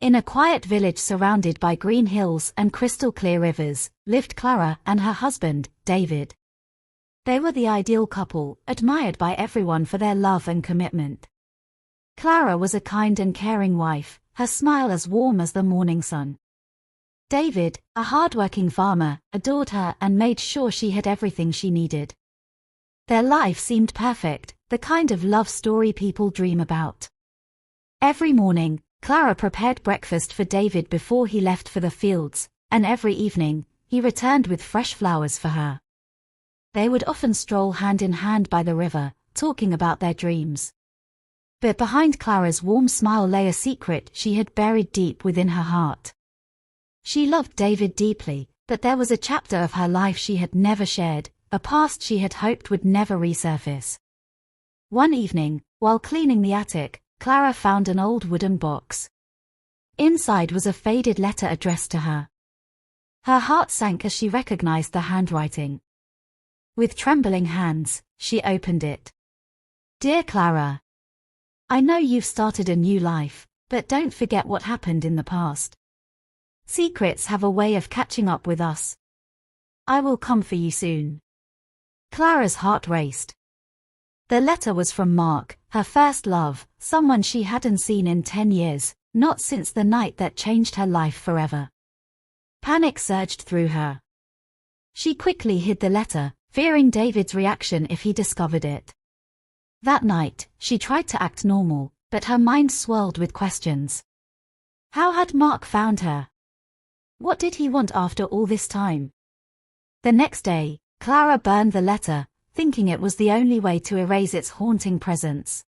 In a quiet village surrounded by green hills and crystal-clear rivers, lived Clara and her husband, David. They were the ideal couple, admired by everyone for their love and commitment. Clara was a kind and caring wife, her smile as warm as the morning sun. David, a hard-working farmer, adored her and made sure she had everything she needed. Their life seemed perfect, the kind of love story people dream about. Every morning, Clara prepared breakfast for David before he left for the fields, and every evening, he returned with fresh flowers for her. They would often stroll hand in hand by the river, talking about their dreams. But behind Clara's warm smile lay a secret she had buried deep within her heart. She loved David deeply, but there was a chapter of her life she had never shared, a past she had hoped would never resurface. One evening, while cleaning the attic, Clara found an old wooden box. Inside was a faded letter addressed to her. Her heart sank as she recognized the handwriting. With trembling hands, she opened it. Dear Clara, I know you've started a new life, but don't forget what happened in the past. Secrets have a way of catching up with us. I will come for you soon. Clara's heart raced. The letter was from Mark, her first love, someone she hadn't seen in 10 years, not since the night that changed her life forever. Panic surged through her. She quickly hid the letter, fearing David's reaction if he discovered it. That night, she tried to act normal, but her mind swirled with questions. How had Mark found her? What did he want after all this time? The next day, Clara burned the letter, thinking it was the only way to erase its haunting presence.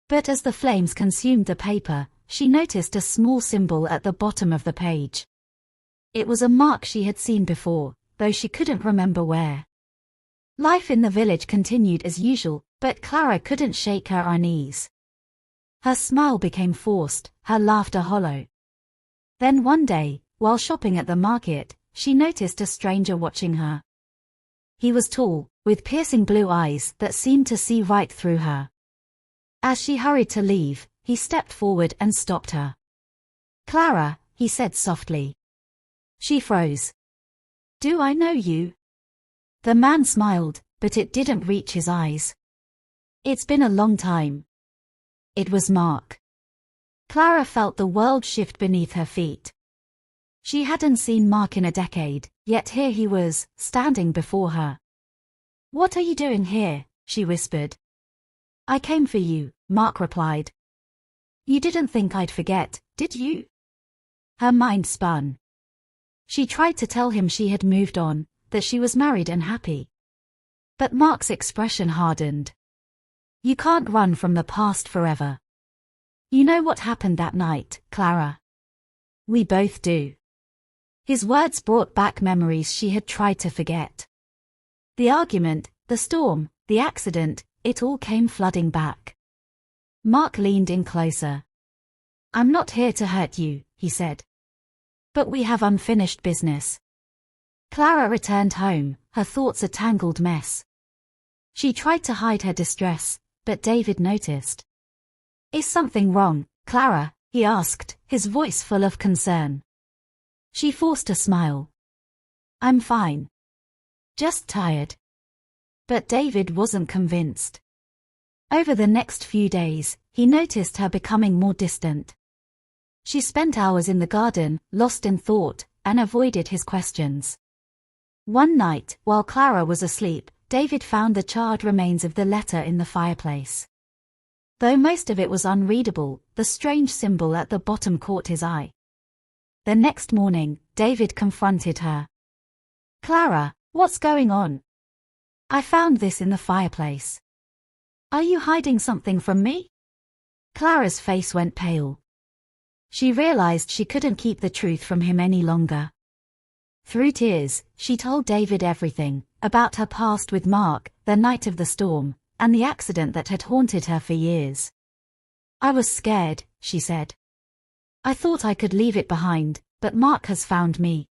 But as the flames consumed the paper, she noticed a small symbol at the bottom of the page. It was a mark she had seen before, though she couldn't remember where. Life in the village continued as usual, but Clara couldn't shake her unease. Her smile became forced, her laughter hollow. Then one day, while shopping at the market, she noticed a stranger watching her. He was tall, with piercing blue eyes that seemed to see right through her. As she hurried to leave, he stepped forward and stopped her. Clara, he said softly. She froze. Do I know you? The man smiled, but it didn't reach his eyes. It's been a long time. It was Mark. Clara felt the world shift beneath her feet. She hadn't seen Mark in a decade, yet here he was, standing before her. What are you doing here? She whispered. I came for you, Mark replied. You didn't think I'd forget, did you? Her mind spun. She tried to tell him she had moved on, that she was married and happy. But Mark's expression hardened. You can't run from the past forever. You know what happened that night, Clara? We both do. His words brought back memories she had tried to forget. The argument, the storm, the accident, it all came flooding back. Mark leaned in closer. I'm not here to hurt you, he said. But we have unfinished business. Clara returned home, her thoughts a tangled mess. She tried to hide her distress, but David noticed. Is something wrong, Clara? He asked, his voice full of concern. She forced a smile. I'm fine. Just tired. But David wasn't convinced. Over the next few days, he noticed her becoming more distant. She spent hours in the garden, lost in thought, and avoided his questions. One night, while Clara was asleep, David found the charred remains of the letter in the fireplace. Though most of it was unreadable, the strange symbol at the bottom caught his eye. The next morning, David confronted her. Clara, what's going on? I found this in the fireplace. Are you hiding something from me? Clara's face went pale. She realized she couldn't keep the truth from him any longer. Through tears, she told David everything, about her past with Mark, the night of the storm, and the accident that had haunted her for years. I was scared, she said. I thought I could leave it behind, but Mark has found me.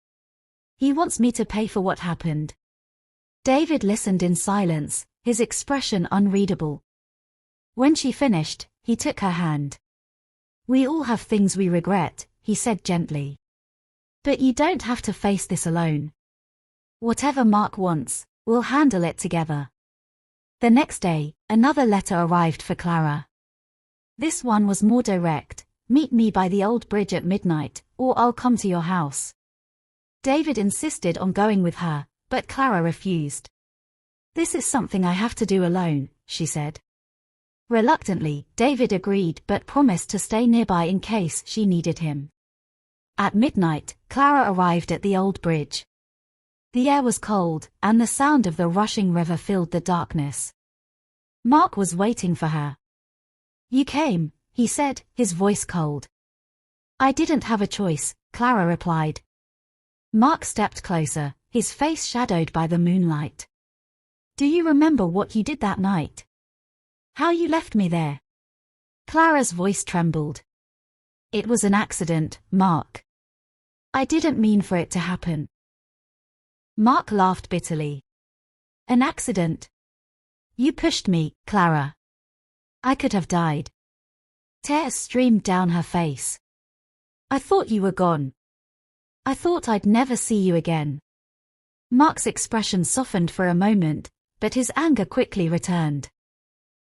He wants me to pay for what happened. David listened in silence, his expression unreadable. When she finished, he took her hand. We all have things we regret, he said gently. But you don't have to face this alone. Whatever Mark wants, we'll handle it together. The next day, another letter arrived for Clara. This one was more direct. Meet me by the old bridge at midnight, or I'll come to your house. David insisted on going with her, but Clara refused. This is something I have to do alone, she said. Reluctantly, David agreed but promised to stay nearby in case she needed him. At midnight, Clara arrived at the old bridge. The air was cold, and the sound of the rushing river filled the darkness. Mark was waiting for her. You came, he said, his voice cold. I didn't have a choice, Clara replied. Mark stepped closer, his face shadowed by the moonlight. Do you remember what you did that night? How you left me there? Clara's voice trembled. It was an accident, Mark. I didn't mean for it to happen. Mark laughed bitterly. An accident? You pushed me, Clara. I could have died. Tears streamed down her face. I thought you were gone. I thought I'd never see you again. Mark's expression softened for a moment, but his anger quickly returned.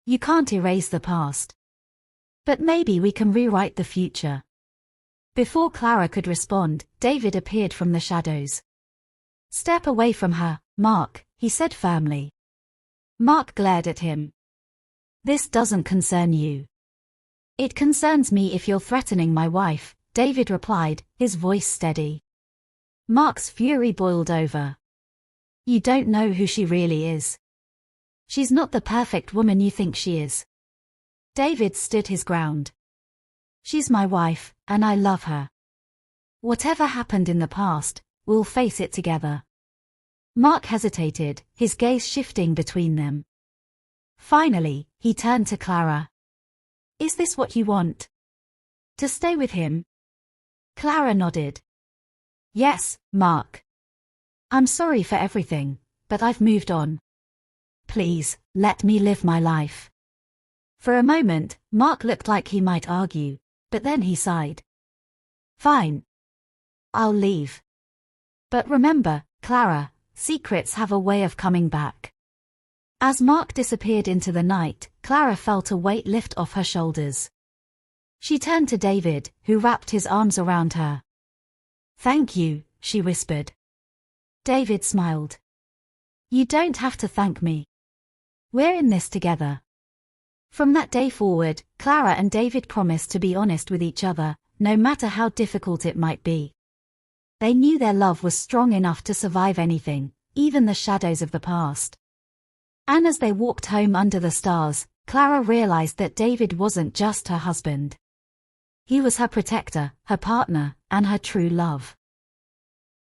You can't erase the past. But maybe we can rewrite the future. Before Clara could respond, David appeared from the shadows. Step away from her, Mark, he said firmly. Mark glared at him. This doesn't concern you. It concerns me if you're threatening my wife, David replied, his voice steady. Mark's fury boiled over. You don't know who she really is. She's not the perfect woman you think she is. David stood his ground. She's my wife, and I love her. Whatever happened in the past, we'll face it together. Mark hesitated, his gaze shifting between them. Finally, he turned to Clara. Is this what you want? To stay with him? Clara nodded. Yes, Mark. I'm sorry for everything, but I've moved on. Please, let me live my life. For a moment, Mark looked like he might argue, but then he sighed. Fine. I'll leave. But remember, Clara, secrets have a way of coming back. As Mark disappeared into the night, Clara felt a weight lift off her shoulders. She turned to David, who wrapped his arms around her. Thank you, she whispered. David smiled. You don't have to thank me. We're in this together. From that day forward, Clara and David promised to be honest with each other, no matter how difficult it might be. They knew their love was strong enough to survive anything, even the shadows of the past. And as they walked home under the stars, Clara realized that David wasn't just her husband. He was her protector, her partner, and her true love.